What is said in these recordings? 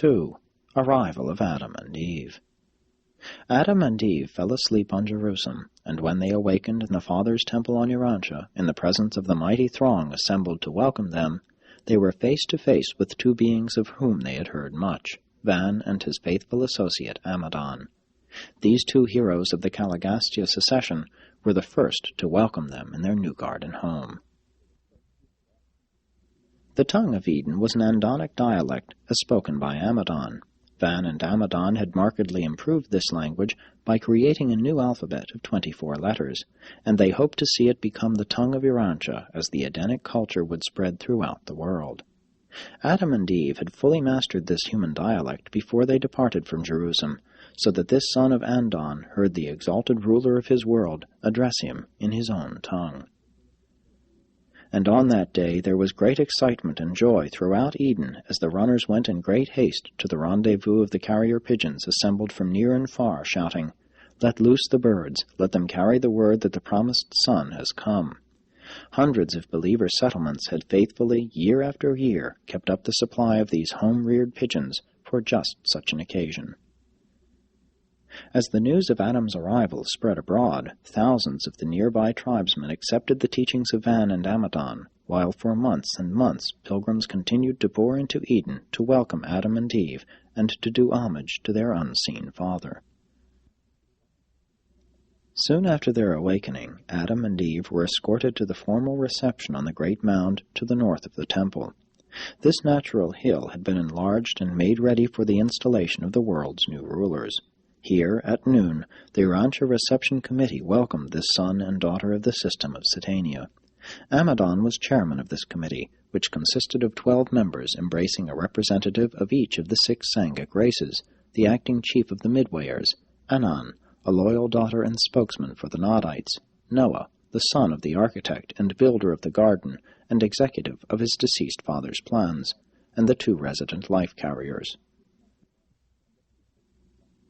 2. Arrival of Adam and Eve. Adam and Eve fell asleep on Jerusalem, and when they awakened in the Father's temple on Urantia, in the presence of the mighty throng assembled to welcome them, they were face to face with two beings of whom they had heard much, Van and his faithful associate Amadon. These two heroes of the Caligastia secession were the first to welcome them in their new garden home. The tongue of Eden was an Andonic dialect as spoken by Amadon. Van and Amadon had markedly improved this language by creating a new alphabet of 24 letters, and they hoped to see it become the tongue of Urantia as the Edenic culture would spread throughout the world. Adam and Eve had fully mastered this human dialect before they departed from Jerusalem, so that this son of Andon heard the exalted ruler of his world address him in his own tongue. And on that day there was great excitement and joy throughout Eden as the runners went in great haste to the rendezvous of the carrier pigeons assembled from near and far, shouting, "Let loose the birds, let them carry the word that the promised Son has come." Hundreds of believer settlements had faithfully, year after year, kept up the supply of these home-reared pigeons for just such an occasion. As the news of Adam's arrival spread abroad, thousands of the nearby tribesmen accepted the teachings of Van and Amadon, while for months and months pilgrims continued to pour into Eden to welcome Adam and Eve and to do homage to their unseen Father. Soon after their awakening, Adam and Eve were escorted to the formal reception on the great mound to the north of the temple. This natural hill had been enlarged and made ready for the installation of the world's new rulers. Here, at noon, the Urantia Reception Committee welcomed this son and daughter of the system of Satania. Amadon was chairman of this committee, which consisted of 12 members embracing a representative of each of the 6 Sangic races, the acting chief of the Midwayers, Anan, a loyal daughter and spokesman for the Nodites, Noah, the son of the architect and builder of the garden and executive of his deceased father's plans, and the 2 resident life carriers.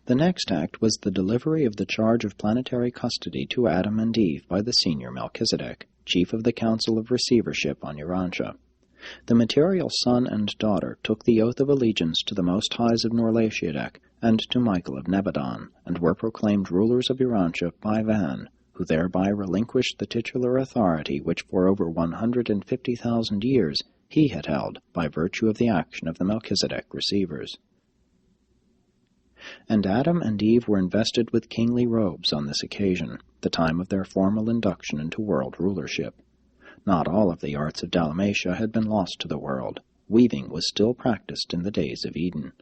The next act was the delivery of the charge of planetary custody to Adam and Eve by the senior Melchizedek, chief of the Council of Receivership on Urantia. The material son and daughter took the oath of allegiance to the Most Highs of Norlatiadek and to Michael of Nebadon, and were proclaimed rulers of Urantia by Van, who thereby relinquished the titular authority which for over 150,000 years he had held by virtue of the action of the Melchizedek receivers. And Adam and Eve were invested with kingly robes on this occasion, the time of their formal induction into world rulership. Not all of the arts of Dalmatia had been lost to the world. Weaving was still practiced in the days of Eden.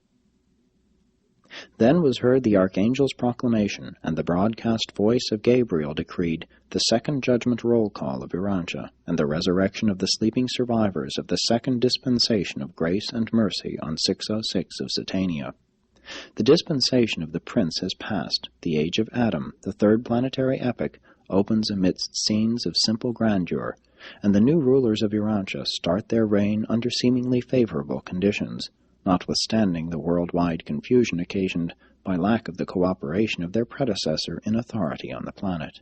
Then was heard the archangel's proclamation, and the broadcast voice of Gabriel decreed the second judgment roll call of Urantia, and the resurrection of the sleeping survivors of the second dispensation of grace and mercy on 606 of Satania. The dispensation of the prince has passed. The age of Adam, the third planetary epoch, opens amidst scenes of simple grandeur, and the new rulers of Urantia start their reign under seemingly favorable conditions, notwithstanding the worldwide confusion occasioned by lack of the cooperation of their predecessor in authority on the planet.